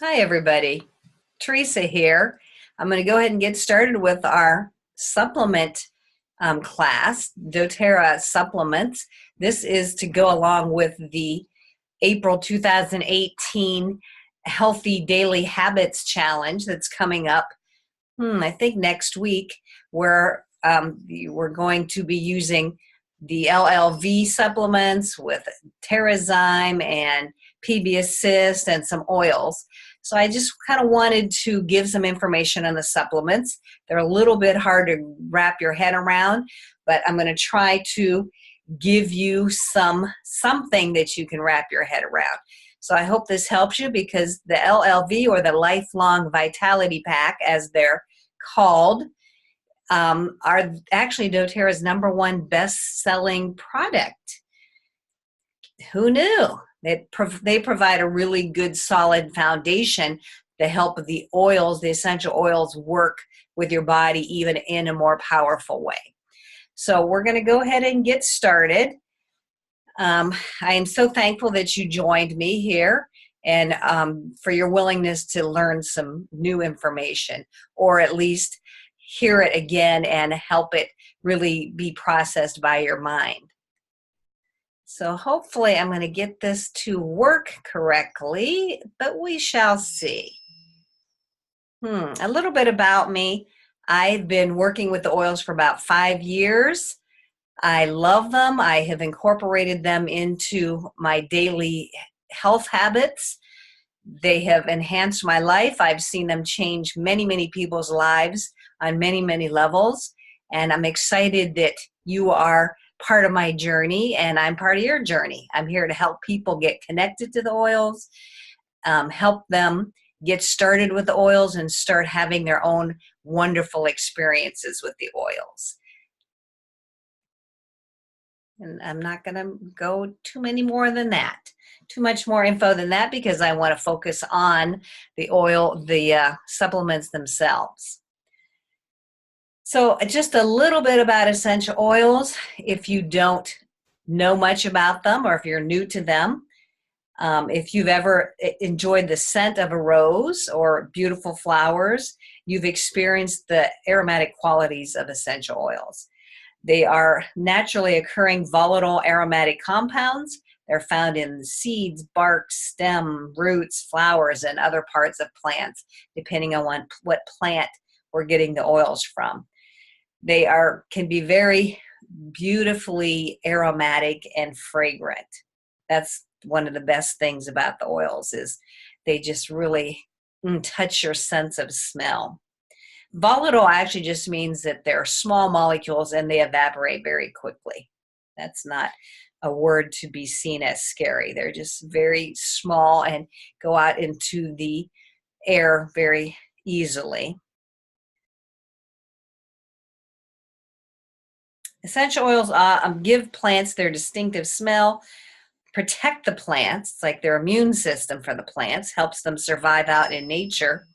Hi, everybody. Teresa here. I'm going to go ahead and get started with our supplement class, doTERRA supplements. This is to go along with the April 2018 Healthy Daily Habits Challenge that's coming up, I think next week, where we're going to be using the LLV supplements with Terrazyme and PB Assist and some oils. So I just kind of wanted to give some information on the supplements. They're a little bit hard to wrap your head around, but I'm going to try to give you something that you can wrap your head around. So I hope this helps you, because the LLV, or the Lifelong Vitality Pack as they're called, are actually doTERRA's #1 best-selling product. Who knew? They provide a really good, solid foundation to help the oils, the essential oils, work with your body even in a more powerful way. So we're going to go ahead and get started. I am so thankful that you joined me here, and for your willingness to learn some new information, or at least hear it again and help it really be processed by your mind. So hopefully I'm going to get this to work correctly, but we shall see. A little bit about me. I've been working with the oils for about 5 years. I love them. I have incorporated them into my daily health habits. They have enhanced my life. I've seen them change many, many people's lives on many, many levels. And I'm excited that you are part of my journey, and I'm part of your journey. I'm here to help people get connected to the oils, help them get started with the oils and start having their own wonderful experiences with the oils. And I'm not going to go too much more info than that, because I want to focus on the supplements themselves. So just a little bit about essential oils. If you don't know much about them, or if you're new to them, if you've ever enjoyed the scent of a rose or beautiful flowers, you've experienced the aromatic qualities of essential oils. They are naturally occurring volatile aromatic compounds. They're found in seeds, bark, stem, roots, flowers, and other parts of plants, depending on what plant we're getting the oils from. They can be very beautifully aromatic and fragrant. That's one of the best things about the oils, is they just really touch your sense of smell. Volatile actually just means that they're small molecules and they evaporate very quickly. That's not a word to be seen as scary. They're just very small and go out into the air very easily. Essential oils give plants their distinctive smell, protect the plants. It's like their immune system for the plants, helps them survive out in nature,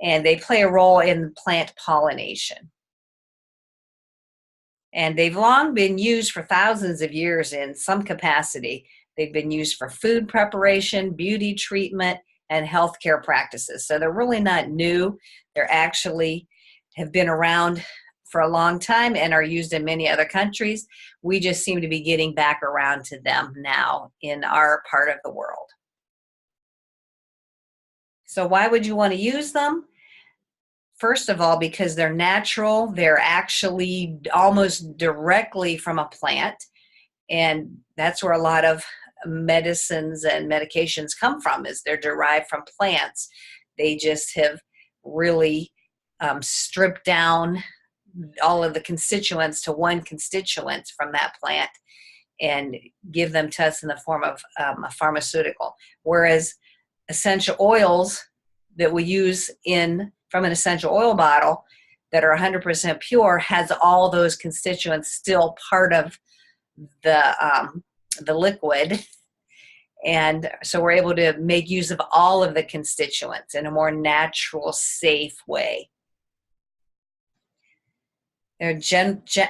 and they play a role in plant pollination. And they've long been used for thousands of years in some capacity. They've been used for food preparation, beauty treatment, and healthcare practices. So they're really not new. They're actually have been around for a long time and are used in many other countries. We just seem to be getting back around to them now in our part of the world. So why would you want to use them? First of all, because they're natural. They're actually almost directly from a plant, and that's where a lot of medicines and medications come from, is they're derived from plants. They just have really stripped down all of the constituents to one constituent from that plant and give them to us in the form of a pharmaceutical. Whereas essential oils that we use from an essential oil bottle that are 100% pure has all those constituents still part of the liquid. And so we're able to make use of all of the constituents in a more natural, safe way. They're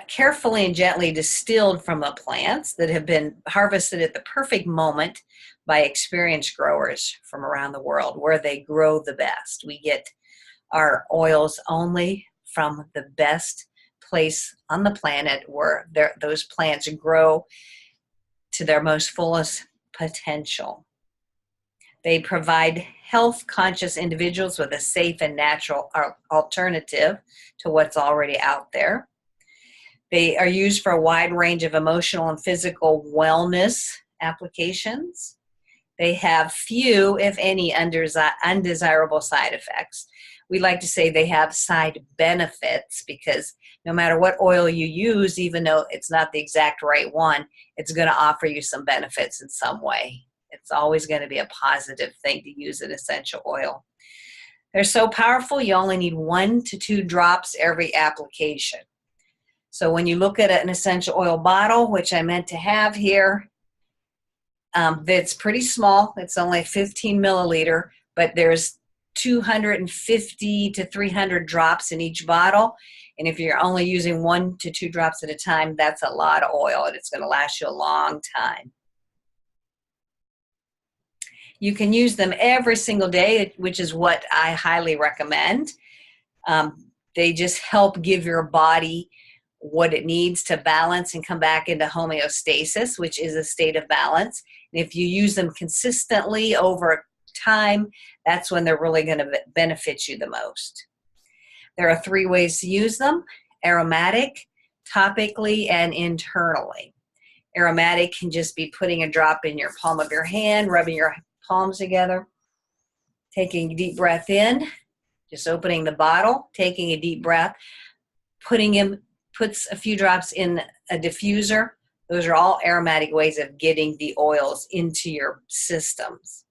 carefully and gently distilled from the plants that have been harvested at the perfect moment by experienced growers from around the world where they grow the best. We get our oils only from the best place on the planet where those plants grow to their most fullest potential. They provide health-conscious individuals with a safe and natural alternative to what's already out there. They are used for a wide range of emotional and physical wellness applications. They have few, if any, undesirable side effects. We like to say they have side benefits because no matter what oil you use, even though it's not the exact right one, it's going to offer you some benefits in some way. It's always going to be a positive thing to use an essential oil. They're so powerful, you only need 1 to 2 drops every application. So when you look at an essential oil bottle, which I meant to have here, it's pretty small. It's only 15 milliliter, but there's 250 to 300 drops in each bottle. And if you're only using 1 to 2 drops at a time, that's a lot of oil, and it's going to last you a long time. You can use them every single day, which is what I highly recommend. They just help give your body what it needs to balance and come back into homeostasis, which is a state of balance. And if you use them consistently over time, that's when they're really going to benefit you the most. There are 3 ways to use them: aromatic, topically, and internally. Aromatic can just be putting a drop in your palm of your hand, rubbing your palms together, taking a deep breath in, just opening the bottle, taking a deep breath, puts a few drops in a diffuser. Those are all aromatic ways of getting the oils into your systems.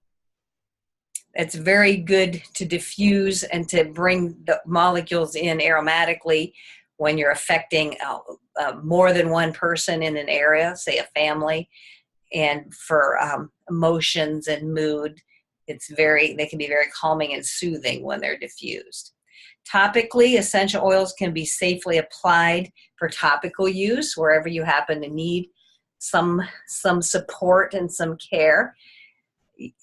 It's very good to diffuse and to bring the molecules in aromatically when you're affecting more than one person in an area, say a family, and for emotions and mood. They can be very calming and soothing when they're diffused. Topically, essential oils can be safely applied for topical use wherever you happen to need some support and some care.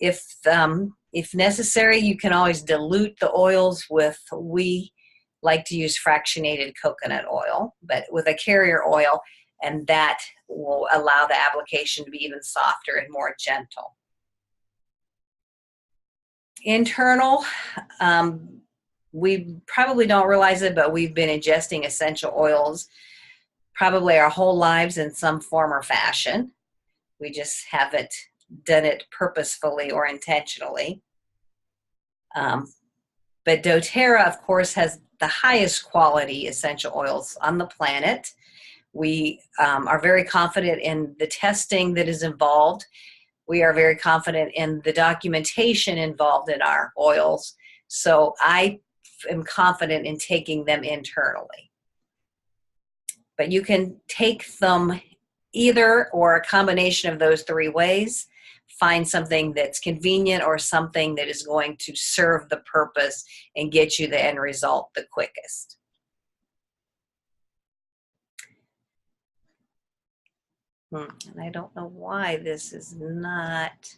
If necessary, you can always dilute the oils with, we like to use fractionated coconut oil, but with a carrier oil, and that will allow the application to be even softer and more gentle. Internal, we probably don't realize it, but we've been ingesting essential oils probably our whole lives in some form or fashion. We just haven't done it purposefully or intentionally. But doTERRA, of course, has the highest quality essential oils on the planet. We are very confident in the testing that is involved. We are very confident in the documentation involved in our oils. So I am confident in taking them internally. But you can take them either or a combination of those 3 ways. Find something that's convenient or something that is going to serve the purpose and get you the end result the quickest. And I don't know why this is not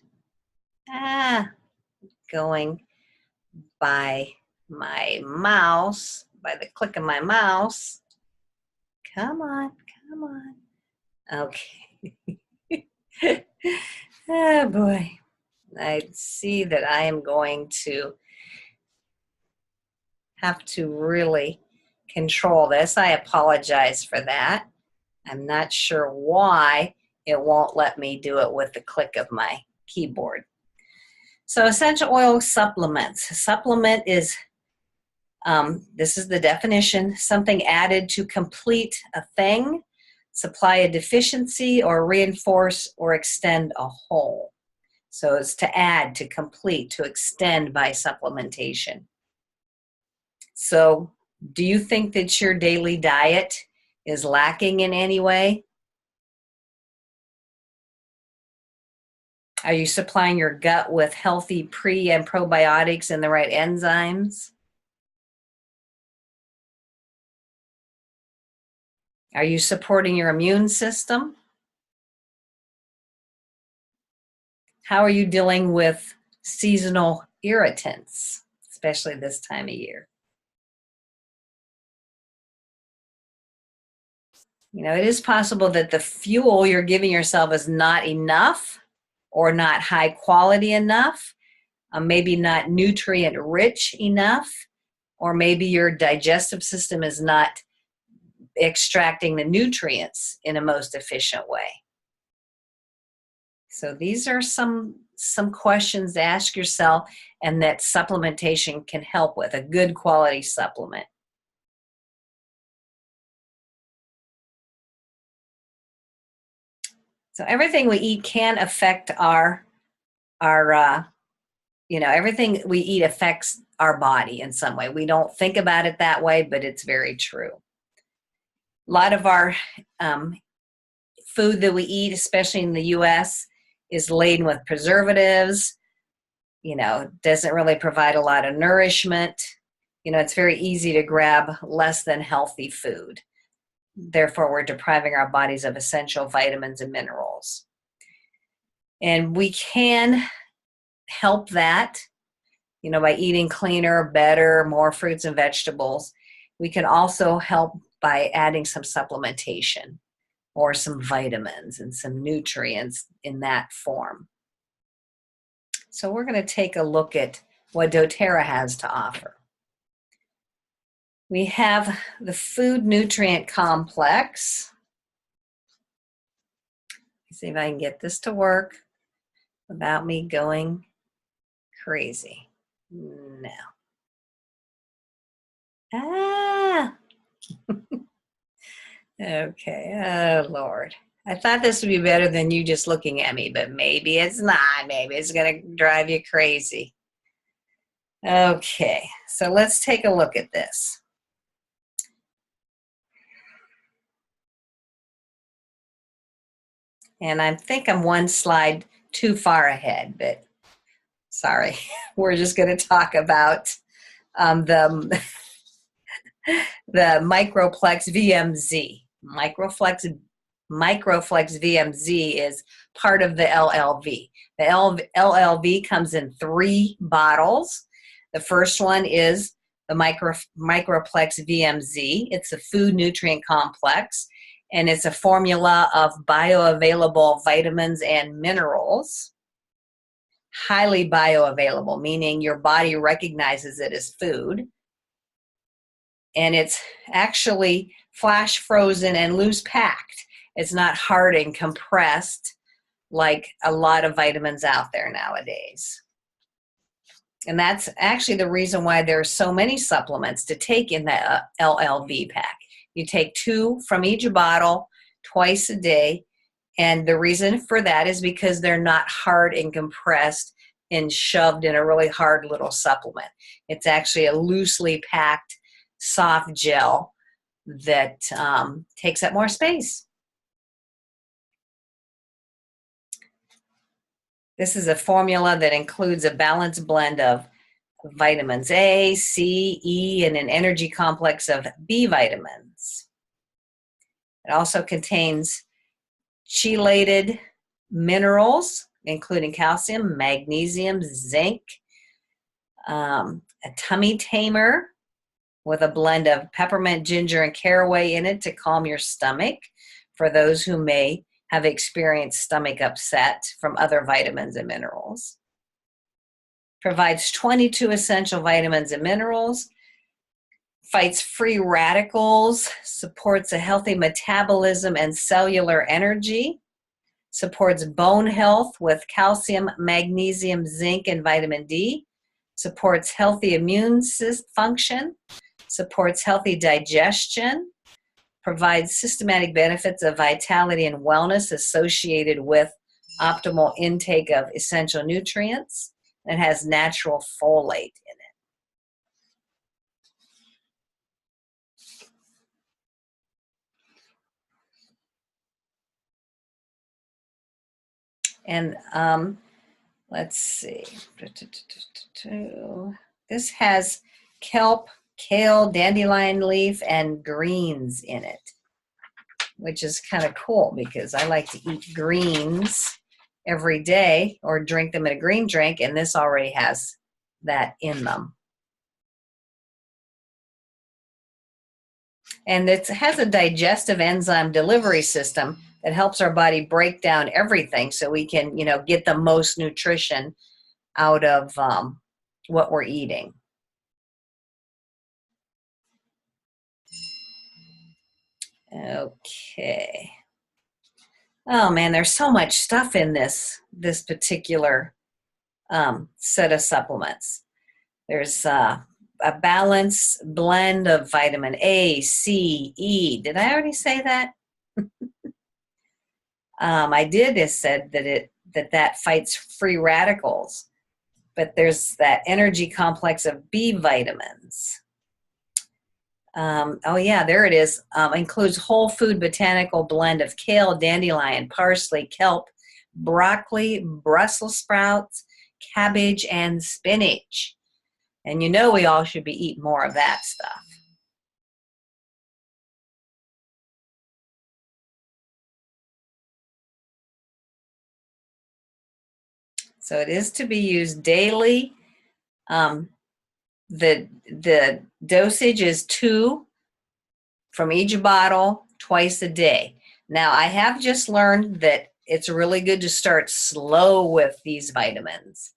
going by my mouse, by the click of my mouse. Come on, come on. Okay. Oh boy. I see that I am going to have to really control this. I apologize for that. I'm not sure why it won't let me do it with the click of my keyboard. So essential oil supplements. A supplement is, this is the definition, something added to complete a thing, supply a deficiency, or reinforce or extend a whole. So it's to add, to complete, to extend by supplementation. So do you think that your daily diet is lacking in any way? Are you supplying your gut with healthy pre- and probiotics and the right enzymes? Are you supporting your immune system? How are you dealing with seasonal irritants, especially this time of year? You know, it is possible that the fuel you're giving yourself is not enough or not high quality enough, maybe not nutrient rich enough, or maybe your digestive system is not extracting the nutrients in a most efficient way. So these are some questions to ask yourself, and that supplementation can help with a good quality supplement. So everything we eat can affect our everything we eat affects our body in some way. We don't think about it that way, but it's very true. A lot of our food that we eat, especially in the U.S., is laden with preservatives. You know, doesn't really provide a lot of nourishment. You know, it's very easy to grab less than healthy food. Therefore, we're depriving our bodies of essential vitamins and minerals. And we can help that, you know, by eating cleaner, better, more fruits and vegetables. We can also help by adding some supplementation or some vitamins and some nutrients in that form. So we're going to take a look at what doTERRA has to offer. We have the food nutrient complex. Let's see if I can get this to work without me going crazy. No. Okay. Oh, Lord. I thought this would be better than you just looking at me, but maybe it's not. Maybe it's going to drive you crazy. Okay. So let's take a look at this. And I think I'm one slide too far ahead, but sorry. We're just going to talk about the Microplex VMZ. Microplex VMZ is part of the LLV. The LLV comes in 3 bottles. The first one is the Microplex VMZ. It's a food nutrient complex, and it's a formula of bioavailable vitamins and minerals. Highly bioavailable, meaning your body recognizes it as food. And it's actually flash frozen and loose packed. It's not hard and compressed like a lot of vitamins out there nowadays. And that's actually the reason why there are so many supplements to take in the LLV pack. You take 2 from each bottle twice a day. And the reason for that is because they're not hard and compressed and shoved in a really hard little supplement. It's actually a loosely packed soft gel that takes up more space. This is a formula that includes a balanced blend of vitamins A, C, E, and an energy complex of B vitamins. It also contains chelated minerals, including calcium, magnesium, zinc, a tummy tamer with a blend of peppermint, ginger, and caraway in it to calm your stomach for those who may have experienced stomach upset from other vitamins and minerals. Provides 22 essential vitamins and minerals, fights free radicals, supports a healthy metabolism and cellular energy, supports bone health with calcium, magnesium, zinc, and vitamin D, supports healthy immune function, supports healthy digestion, provides systematic benefits of vitality and wellness associated with optimal intake of essential nutrients, and has natural folate in it. And let's see. This has kelp, kale, dandelion leaf, and greens in it. which is kind of cool because I like to eat greens every day or drink them in a green drink, and this already has that in them. And it has a digestive enzyme delivery system that helps our body break down everything so we can, get the most nutrition out of what we're eating. Okay. Oh man, there's so much stuff in this particular set of supplements. There's a balanced blend of vitamin A, C, E. Did I already say that? I did. It said that fights free radicals, but there's that energy complex of B vitamins. Oh yeah, there it is. Includes whole food botanical blend of kale, dandelion, parsley, kelp, broccoli, Brussels sprouts, cabbage, and spinach. And we all should be eating more of that stuff. So it is to be used daily. The dosage is 2 from each bottle twice a day. Now, I have just learned that it's really good to start slow with these vitamins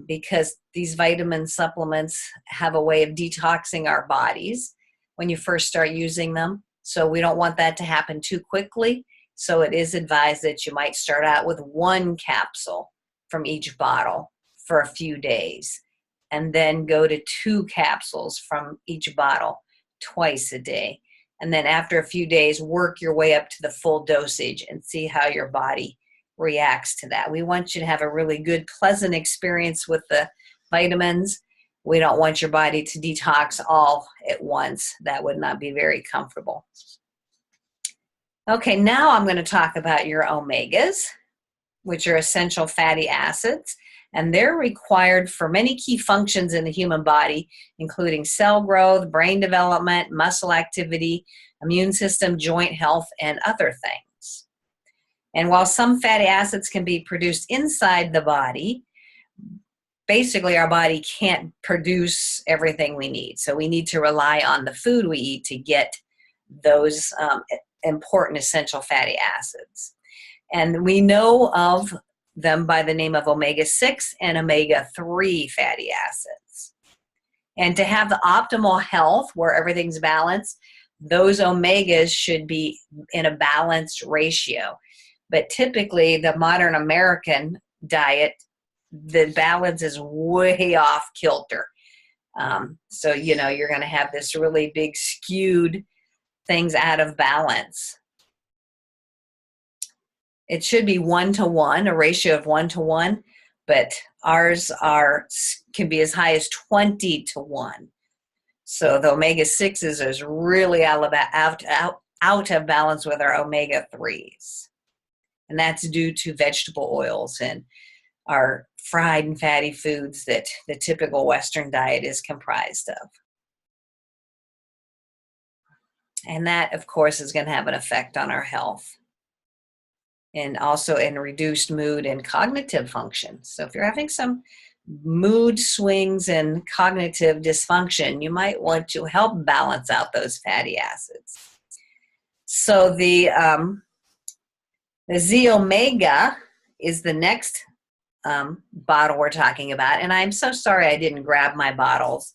because these vitamin supplements have a way of detoxing our bodies when you first start using them. So we don't want that to happen too quickly. So it is advised that you might start out with 1 capsule from each bottle for a few days, and then go to 2 capsules from each bottle twice a day. And then after a few days, work your way up to the full dosage and see how your body reacts to that. We want you to have a really good, pleasant experience with the vitamins. We don't want your body to detox all at once. That would not be very comfortable. Okay, now I'm going to talk about your omegas, which are essential fatty acids, and they're required for many key functions in the human body, including cell growth, brain development, muscle activity, immune system, joint health, and other things. And while some fatty acids can be produced inside the body, basically our body can't produce everything we need. So we need to rely on the food we eat to get those important essential fatty acids. And we know of them by the name of omega-6 and omega-3 fatty acids. And to have the optimal health where everything's balanced, those omegas should be in a balanced ratio. But typically, the modern American diet, the balance is way off kilter. So, you're going to have this really big skewed things out of balance. It should be 1-to-1, a ratio of 1-to-1, but ours can be as high as 20-to-1. So the omega-6s is really out of balance with our omega-3s. And that's due to vegetable oils and our fried and fatty foods that the typical Western diet is comprised of. And that, of course, is going to have an effect on our health. And also in reduced mood and cognitive function. So if you're having some mood swings and cognitive dysfunction, you might want to help balance out those fatty acids. So the Z-Omega is the next bottle we're talking about. And I'm so sorry I didn't grab my bottles.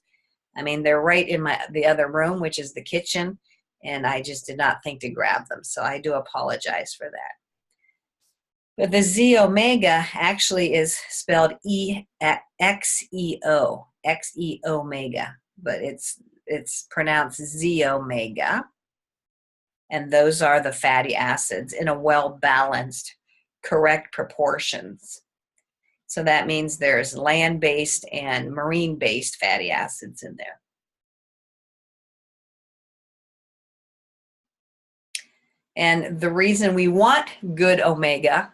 I mean, they're right in the other room, which is the kitchen, and I just did not think to grab them. So I do apologize for that. But the Z-Omega actually is spelled X-E-O, X-E-Omega, but it's pronounced Z-Omega. And those are the fatty acids in a well-balanced, correct proportions. So that means there's land-based and marine-based fatty acids in there. And the reason we want good omega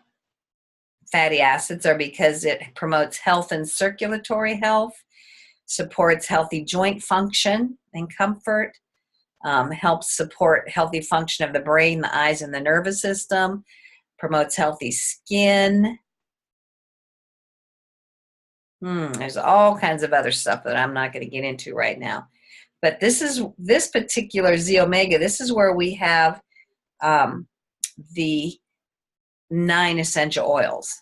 fatty acids are because it promotes health and circulatory health, supports healthy joint function and comfort, helps support healthy function of the brain, the eyes, and the nervous system, promotes healthy skin. There's all kinds of other stuff that I'm not going to get into right now. But this particular Z omega, this is where we have the 9 essential oils.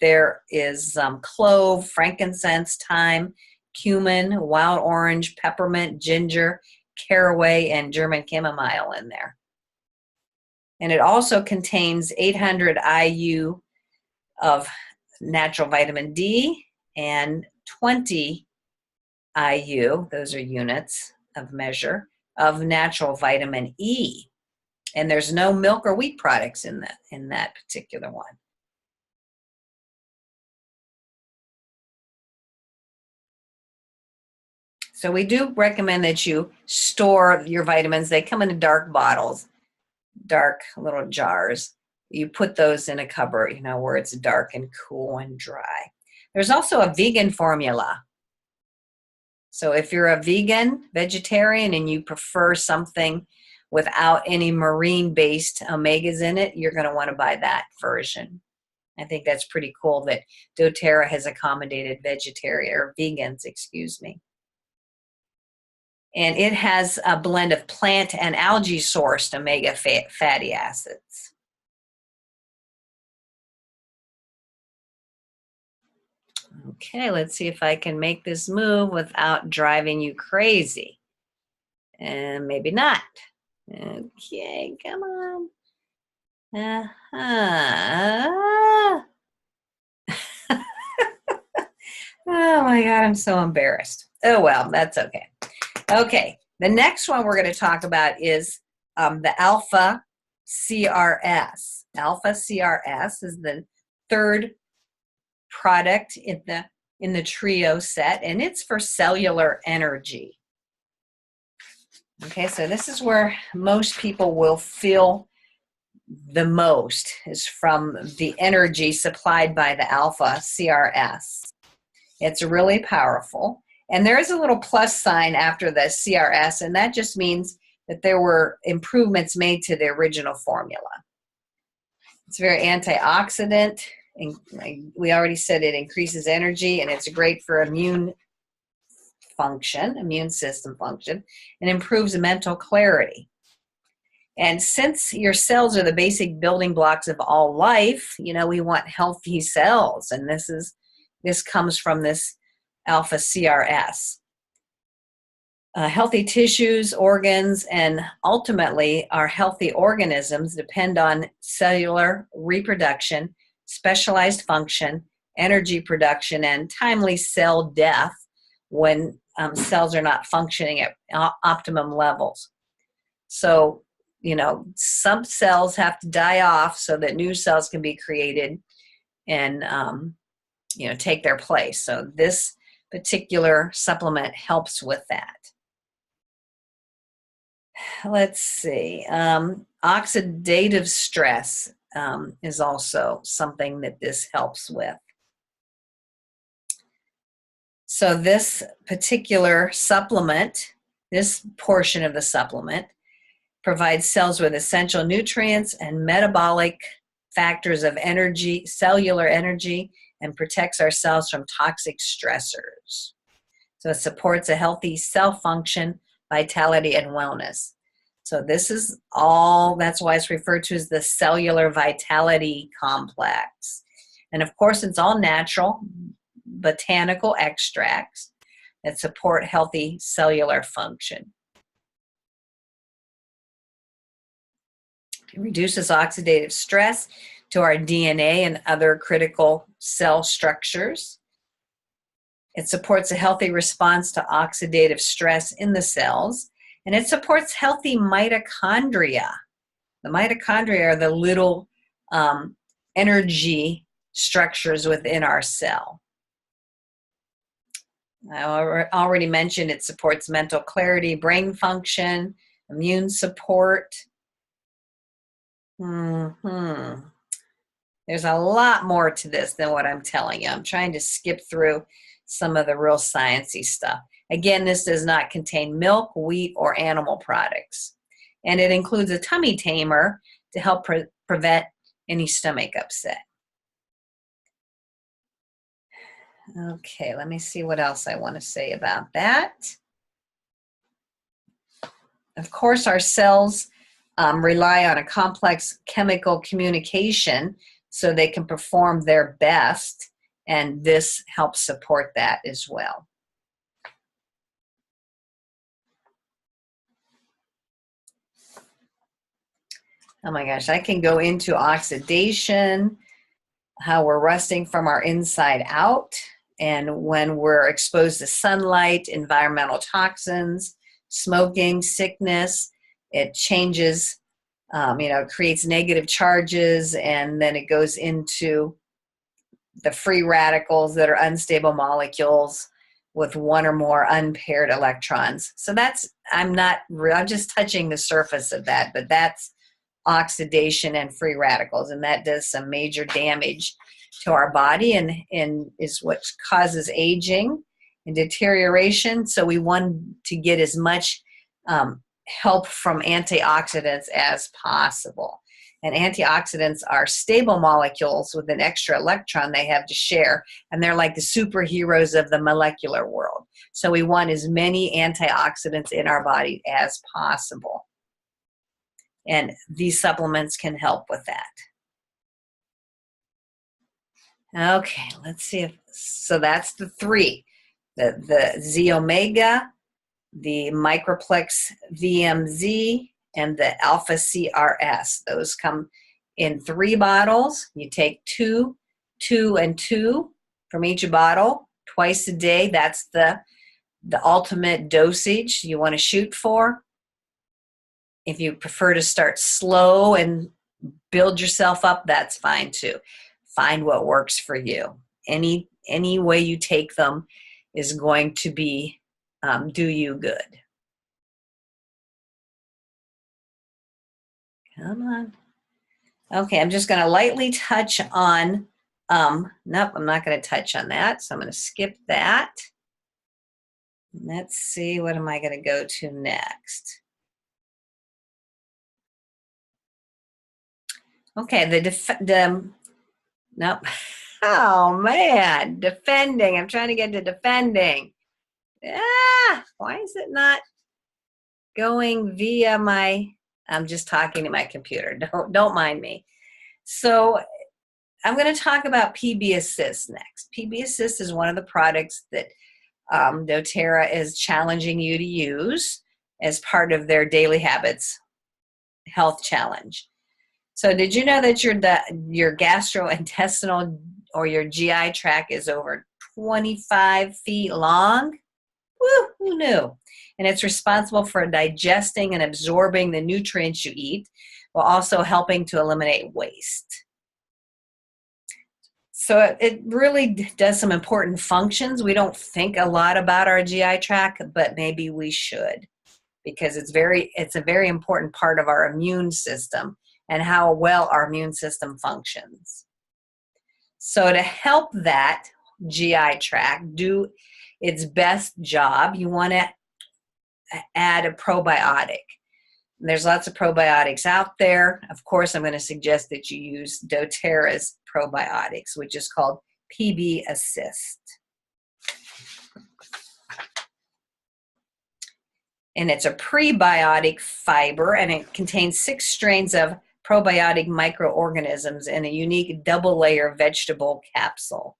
There is clove, frankincense, thyme, cumin, wild orange, peppermint, ginger, caraway, and German chamomile in there. And it also contains 800 IU of natural vitamin D and 20 IU, those are units of measure, of natural vitamin E. And there's no milk or wheat products in that particular one. So we do recommend that you store your vitamins. They come in dark bottles, dark little jars. You put those in a cupboard, where it's dark and cool and dry. There's also a vegan formula. So if you're a vegetarian, and you prefer something without any marine-based omegas in it, you're going to want to buy that version. I think that's pretty cool that doTERRA has accommodated vegans, excuse me. And it has a blend of plant and algae-sourced omega fatty acids. Okay, let's see if I can make this move without driving you crazy. And maybe not. Okay, come on. Oh my God, I'm so embarrassed. Oh well, that's okay. Okay, the next one we're going to talk about is the alpha CRS. Alpha CRS is the third product in the trio set, and it's for cellular energy. Okay, so this is where most people will feel the most, is from the energy supplied by the alpha CRS. It's really powerful. And there is a little plus sign after the CRS, and that just means that there were improvements made to the original formula. It's very antioxidant. And we already said it increases energy, and it's great for immune system function, and improves mental clarity. And since your cells are the basic building blocks of all life, we want healthy cells, and this comes from this alpha CRS. Healthy tissues, organs, and ultimately our healthy organisms depend on cellular reproduction, specialized function, energy production, and timely cell death when cells are not functioning at optimum levels. So, some cells have to die off so that new cells can be created and, take their place. So this particular supplement helps with that. Let's see. Oxidative stress is also something that this helps with. So this particular supplement, this portion of the supplement, provides cells with essential nutrients and metabolic factors of energy, cellular energy, and protects our cells from toxic stressors. So it supports a healthy cell function, vitality, and wellness. So this is all, that's why it's referred to as the cellular vitality complex. And of course, it's all natural botanical extracts that support healthy cellular function. It reduces oxidative stress to our DNA and other critical cell structures. It supports a healthy response to oxidative stress in the cells, and it supports healthy mitochondria. The mitochondria are the little energy structures within our cell. I already mentioned it supports mental clarity, brain function, immune support. There's a lot more to this than what I'm telling you. I'm trying to skip through some of the real sciencey stuff. Again, this does not contain milk, wheat, or animal products. And it includes a tummy tamer to help prevent any stomach upset. Okay, let me see what else I want to say about that. Of course, our cells rely on a complex chemical communication so they can perform their best, and this helps support that as well. Oh my gosh, I can go into oxidation, how we're rusting from our inside out, and when we're exposed to sunlight, environmental toxins, smoking, sickness, it changes, creates negative charges, and then it goes into the free radicals that are unstable molecules with one or more unpaired electrons. So I'm just touching the surface of that, but that's oxidation and free radicals, and that does some major damage to our body and is what causes aging and deterioration. So we want to get as much help from antioxidants as possible. And antioxidants are stable molecules with an extra electron they have to share, and they're like the superheroes of the molecular world. So we want as many antioxidants in our body as possible. And these supplements can help with that. Okay, let's see so that's the three. The Z Omega, the Microplex VMZ, and the Alpha CRS. Those come in 3 bottles. You take 2, 2, and 2 from each bottle twice a day. That's the ultimate dosage you want to shoot for. If you prefer to start slow and build yourself up, that's fine too. Find what works for you. Any way you take them is going to be do you good. Come on. Okay, I'm just going to lightly touch on, nope, I'm not going to touch on that, so I'm going to skip that. Let's see, what am I going to go to next? Okay, nope. Oh man, defending. I'm trying to get to defending. Why is it not going via my, I'm just talking to my computer. Don't mind me. So I'm going to talk about PB Assist next. PB Assist is one of the products that doTERRA is challenging you to use as part of their Daily Habits Health Challenge. So did you know that your gastrointestinal or your GI tract is over 25 feet long? Woo, who knew? And it's responsible for digesting and absorbing the nutrients you eat while also helping to eliminate waste. So it really does some important functions. We don't think a lot about our GI tract, but maybe we should, because it's a very important part of our immune system and how well our immune system functions. So to help that GI tract do its best job, you want to add a probiotic. There's lots of probiotics out there. Of course, I'm going to suggest that you use doTERRA's probiotics, which is called PB Assist. And it's a prebiotic fiber, and it contains 6 strains of probiotic microorganisms in a unique double-layer vegetable capsule.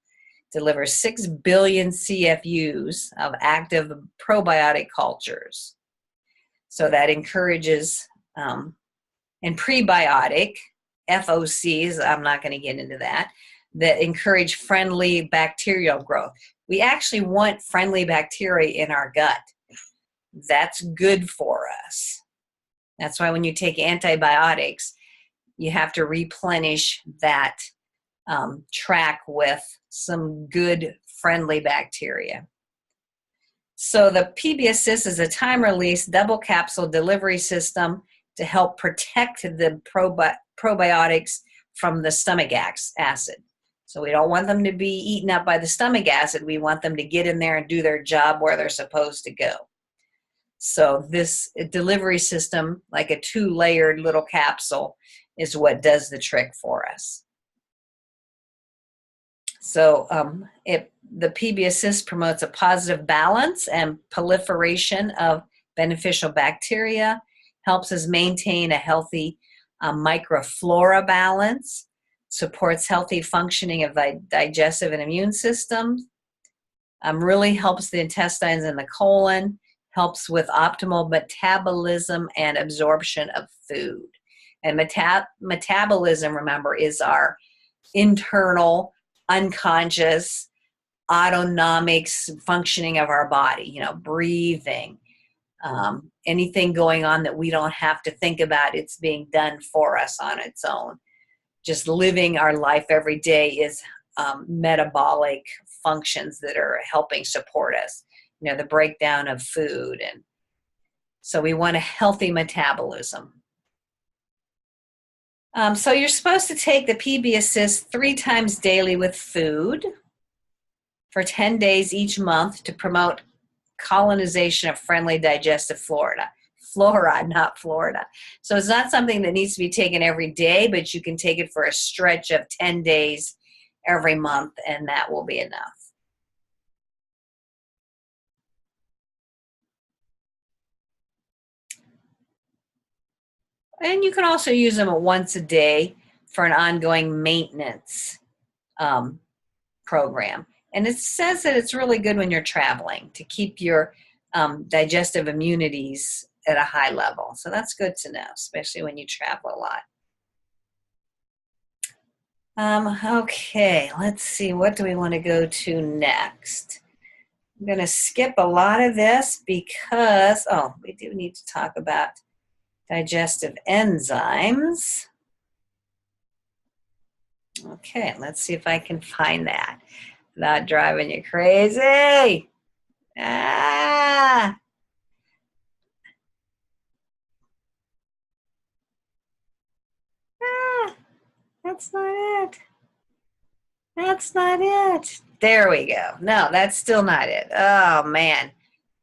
Delivers 6 billion CFUs of active probiotic cultures. So that encourages, and prebiotic, FOCs, I'm not going to get into that encourage friendly bacterial growth. We actually want friendly bacteria in our gut. That's good for us. That's why when you take antibiotics, you have to replenish that tract with some good friendly bacteria. So the PB Assist is a time-release double capsule delivery system to help protect the probiotics from the stomach acid. So we don't want them to be eaten up by the stomach acid. We want them to get in there and do their job where they're supposed to go. So this delivery system, like a 2-layered little capsule, is what does the trick for us. So the PB Assist promotes a positive balance and proliferation of beneficial bacteria, helps us maintain a healthy microflora balance, supports healthy functioning of the digestive and immune system, really helps the intestines and the colon, helps with optimal metabolism and absorption of food. And metabolism, remember, is our internal, unconscious, autonomic functioning of our body, breathing, anything going on that we don't have to think about. It's being done for us on its own. Just living our life every day is metabolic functions that are helping support us, the breakdown of food. And so we want a healthy metabolism. So you're supposed to take the PB Assist 3 times daily with food for 10 days each month to promote colonization of friendly digestive flora, not Florida. So it's not something that needs to be taken every day, but you can take it for a stretch of 10 days every month, and that will be enough. And you can also use them once a day for an ongoing maintenance program. And it says that it's really good when you're traveling to keep your digestive immunities at a high level. So that's good to know, especially when you travel a lot. Okay, let's see. What do we want to go to next? I'm going to skip a lot of this because, we do need to talk about digestive enzymes. Okay, let's see if I can find that without driving you crazy. Ah! That's not it. That's not it. There we go. No, that's still not it. Oh, man.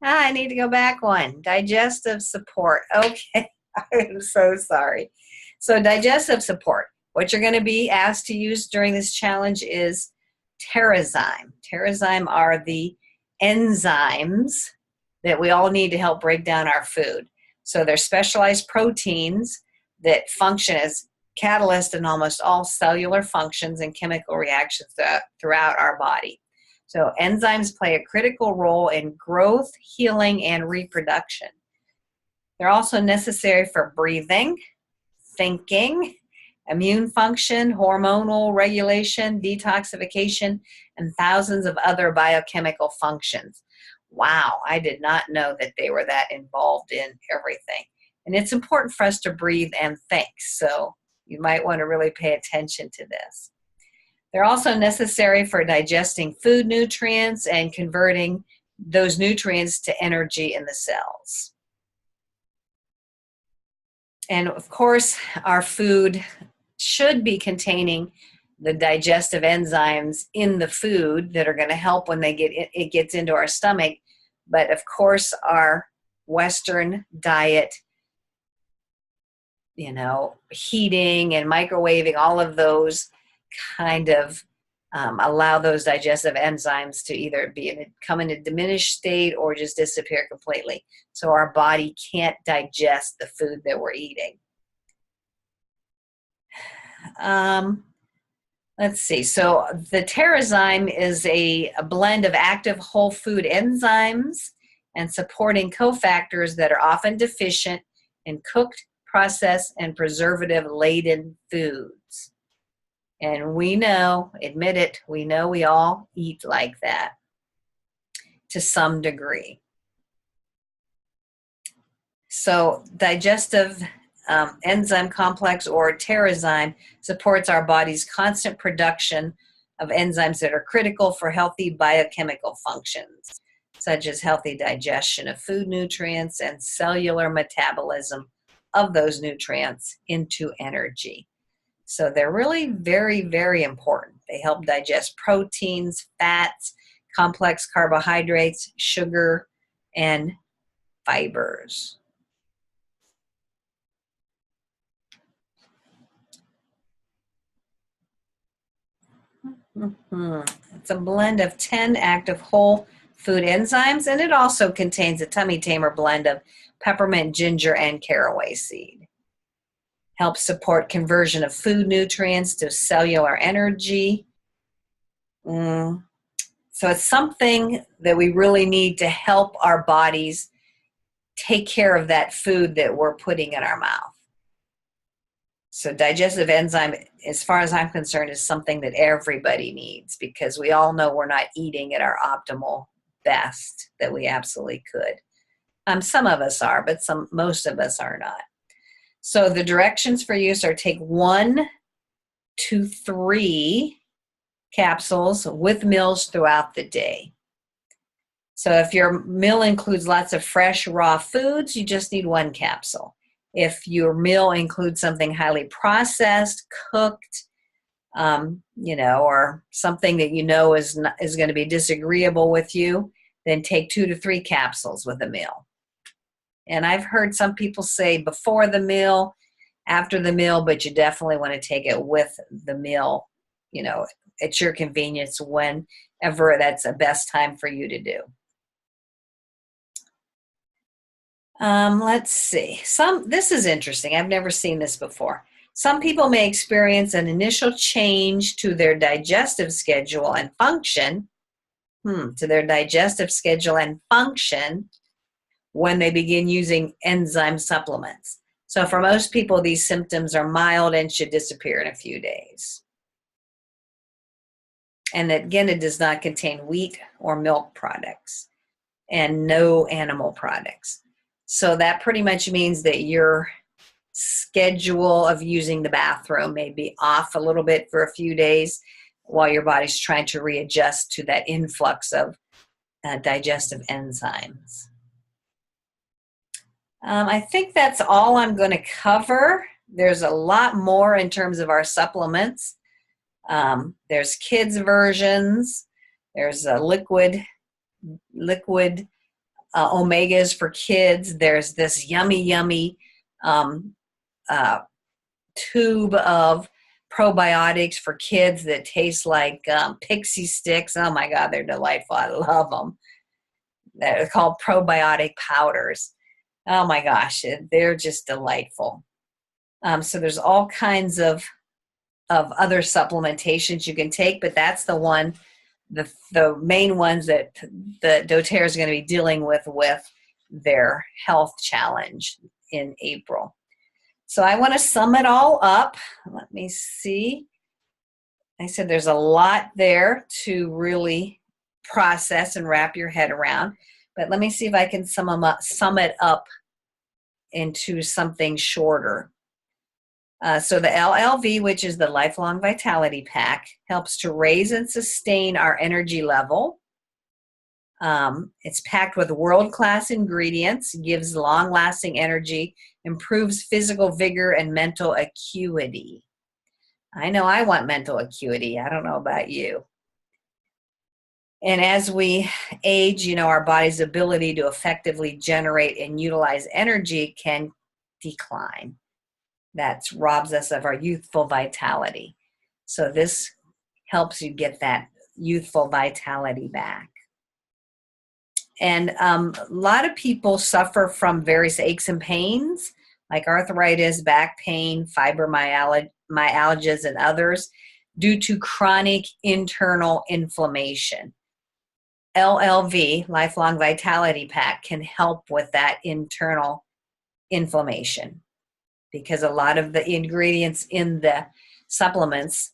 I need to go back one. Digestive support. Okay. I'm so sorry. So digestive support. What you're going to be asked to use during this challenge is Terrazyme. Terrazyme are the enzymes that we all need to help break down our food. So they're specialized proteins that function as catalyst in almost all cellular functions and chemical reactions throughout our body. So enzymes play a critical role in growth, healing, and reproduction. They're also necessary for breathing, thinking, immune function, hormonal regulation, detoxification, and thousands of other biochemical functions. Wow, I did not know that they were that involved in everything. And it's important for us to breathe and think, so you might want to really pay attention to this. They're also necessary for digesting food nutrients and converting those nutrients to energy in the cells. And of course, our food should be containing the digestive enzymes in the food that are going to help when it gets into our stomach. But of course, our Western diet, heating and microwaving, all of those kind of allow those digestive enzymes to either come in a diminished state or just disappear completely. So our body can't digest the food that we're eating. Let's see. So the Terrazyme is a blend of active whole food enzymes and supporting cofactors that are often deficient in cooked, processed, and preservative-laden foods. And we know, admit it, we know we all eat like that to some degree. So digestive enzyme complex, or Terrazyme, supports our body's constant production of enzymes that are critical for healthy biochemical functions, such as healthy digestion of food nutrients and cellular metabolism of those nutrients into energy. So they're really very, very important. They help digest proteins, fats, complex carbohydrates, sugar, and fibers. It's a blend of 10 active whole food enzymes, and it also contains a tummy tamer blend of peppermint, ginger, and caraway seed. Helps support conversion of food nutrients to cellular energy. So it's something that we really need to help our bodies take care of that food that we're putting in our mouth. So digestive enzyme, as far as I'm concerned, is something that everybody needs, because we all know we're not eating at our optimal best that we absolutely could. Some of us are, but most of us are not. So the directions for use are take 1 to 3 capsules with meals throughout the day. So if your meal includes lots of fresh, raw foods, you just need 1 capsule. If your meal includes something highly processed, cooked, or something that is going to be disagreeable with you, then take 2 to 3 capsules with a meal. And I've heard some people say before the meal, after the meal, but you definitely want to take it with the meal, at your convenience, whenever that's the best time for you to do. Let's see. This is interesting. I've never seen this before. Some people may experience an initial change to their digestive schedule and function, when they begin using enzyme supplements. So for most people, these symptoms are mild and should disappear in a few days. And again, it does not contain wheat or milk products and no animal products. So that pretty much means that your schedule of using the bathroom may be off a little bit for a few days while your body's trying to readjust to that influx of digestive enzymes. I think that's all I'm going to cover. There's a lot more in terms of our supplements. There's kids versions. There's a liquid omegas for kids. There's this yummy tube of probiotics for kids that taste like pixie sticks. Oh my God, they're delightful. I love them. They're called probiotic powders. Oh my gosh, they're just delightful. So there's all kinds of other supplementations you can take, but that's the one, the main ones that the doTERRA is going to be dealing with their health challenge in April. So I want to sum it all up. Let me see. I said there's a lot there to really process and wrap your head around, but let me see if I can sum it up into something shorter. So the LLV, which is the Lifelong Vitality Pack, helps to raise and sustain our energy level. It's packed with world-class ingredients, gives long-lasting energy, improves physical vigor and mental acuity. I know I want mental acuity. I don't know about you. And as we age, our body's ability to effectively generate and utilize energy can decline. That robs us of our youthful vitality. So this helps you get that youthful vitality back. And a lot of people suffer from various aches and pains, like arthritis, back pain, fibromyalgias, and others, due to chronic internal inflammation. LLV, Lifelong Vitality Pack, can help with that internal inflammation, because a lot of the ingredients in the supplements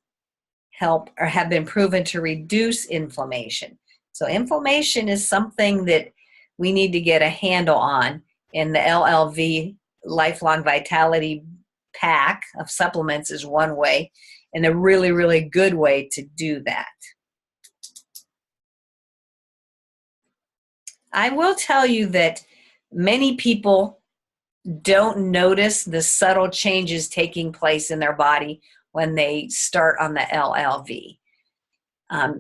help or have been proven to reduce inflammation. So inflammation is something that we need to get a handle on, and the LLV Lifelong Vitality Pack of supplements is one way, and a really, really good way to do that. I will tell you that many people don't notice the subtle changes taking place in their body when they start on the LLV.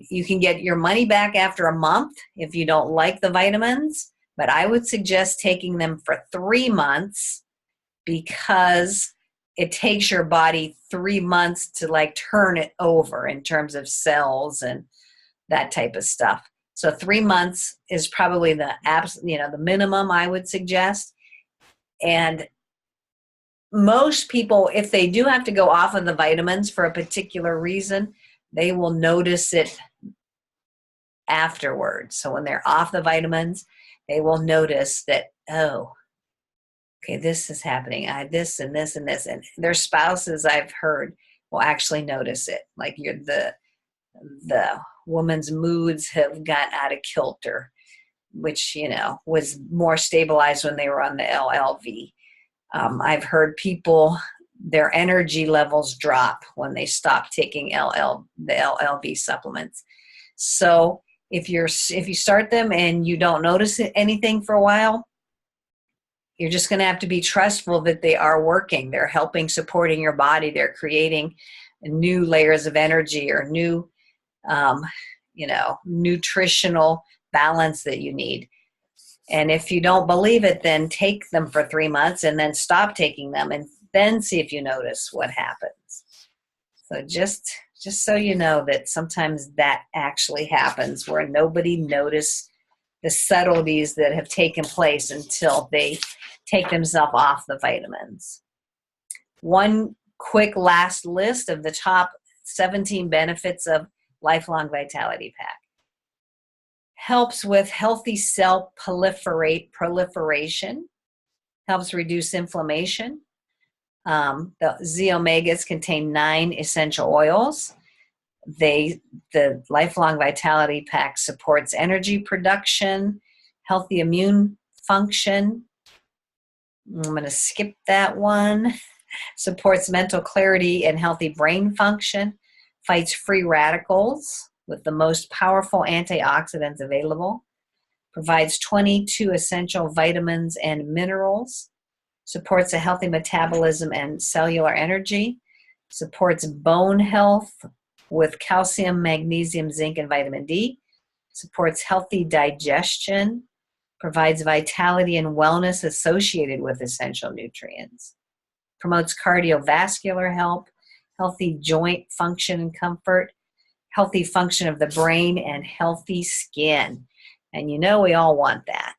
You can get your money back after a month if you don't like the vitamins, but I would suggest taking them for 3 months because it takes your body 3 months to like turn it over in terms of cells and that type of stuff. So 3 months is probably the the minimum I would suggest. And most people, if they do have to go off of the vitamins for a particular reason, they will notice it afterwards. So when they're off the vitamins, they will notice that, oh, okay, this is happening. I had this and this and this. And their spouses, I've heard, will actually notice it. Like the woman's moods have gotten out of kilter, which, was more stabilized when they were on the LLV. I've heard people, their energy levels drop when they stop taking the LLV supplements. So if you start them and you don't notice anything for a while, you're just going to have to be trustful that they are working. They're helping, supporting your body. They're creating new layers of energy or new, nutritional balance that you need. And if you don't believe it, then take them for 3 months and then stop taking them and then see if you notice what happens. So just so you know that sometimes that actually happens where nobody noticed the subtleties that have taken place until they take themselves off the vitamins. One quick last list of the top 17 benefits of Lifelong Vitality Pack. Helps with healthy cell proliferation, helps reduce inflammation. The Z-omegas contain 9 essential oils. The Lifelong Vitality Pack supports energy production, healthy immune function. I'm going to skip that one. Supports mental clarity and healthy brain function. Fights free radicals with the most powerful antioxidants available. Provides 22 essential vitamins and minerals. Supports a healthy metabolism and cellular energy. Supports bone health with calcium, magnesium, zinc, and vitamin D. Supports healthy digestion. Provides vitality and wellness associated with essential nutrients. Promotes cardiovascular health, healthy joint function and comfort, healthy function of the brain, and healthy skin. And we all want that.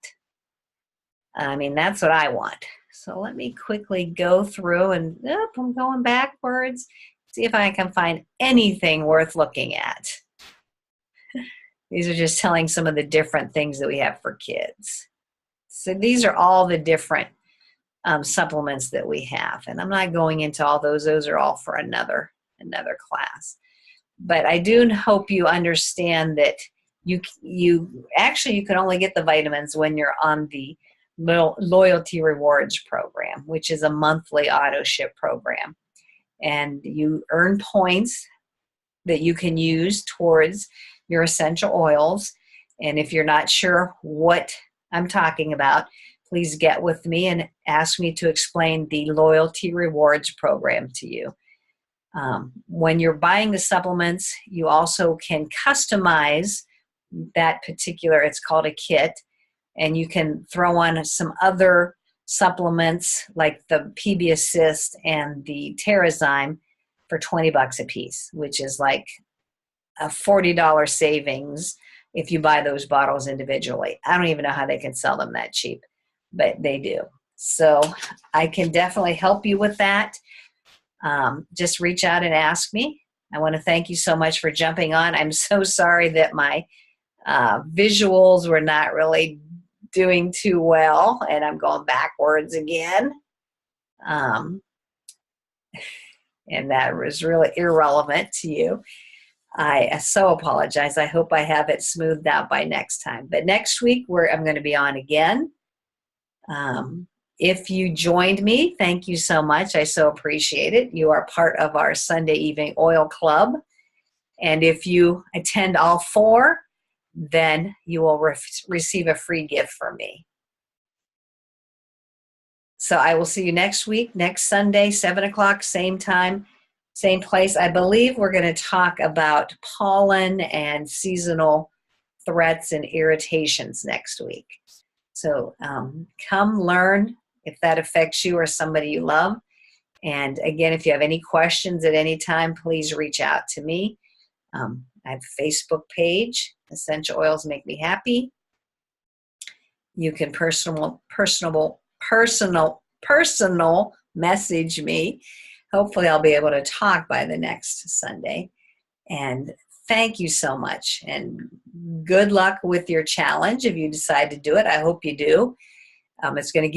I mean, that's what I want. So let me quickly go through and I'm going backwards. See if I can find anything worth looking at. These are just telling some of the different things that we have for kids. So these are all the different supplements that we have. And I'm not going into all those. Those are all for another class. But I do hope you understand that you can only get the vitamins when you're on the loyalty rewards program, which is a monthly auto ship program. And you earn points that you can use towards your essential oils. And if you're not sure what I'm talking about, please get with me and ask me to explain the loyalty rewards program to you. When you're buying the supplements, you also can customize that particular, it's called a kit, and you can throw on some other supplements like the PB Assist and the Terrazyme for $20 a piece, which is like a $40 savings if you buy those bottles individually. I don't even know how they can sell them that cheap, but they do. So I can definitely help you with that. Just reach out and ask me. I want to thank you so much for jumping on. I'm so sorry that my visuals were not really doing too well, and I'm going backwards again. And that was really irrelevant to you. I so apologize. I hope I have it smoothed out by next time. But next week, I'm going to be on again. If you joined me, thank you so much. I so appreciate it. You are part of our Sunday Evening Oil Club. And if you attend all 4, then you will receive a free gift from me. So I will see you next week, next Sunday, 7 o'clock, same time, same place. I believe we're going to talk about pollen and seasonal threats and irritations next week. So come learn if that affects you or somebody you love. And again, if you have any questions at any time, please reach out to me. I have a Facebook page, Essential Oils Make Me Happy. You can personal message me. Hopefully I'll be able to talk by the next Sunday. And thank you so much. And good luck with your challenge if you decide to do it. I hope you do. It's going to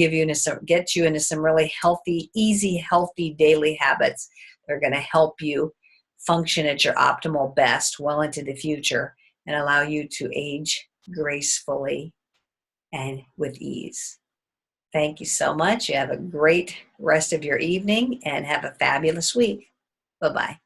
get you into some really healthy, easy, healthy daily habits that are going to help you function at your optimal best well into the future and allow you to age gracefully and with ease. Thank you so much. You have a great rest of your evening and have a fabulous week. Bye-bye.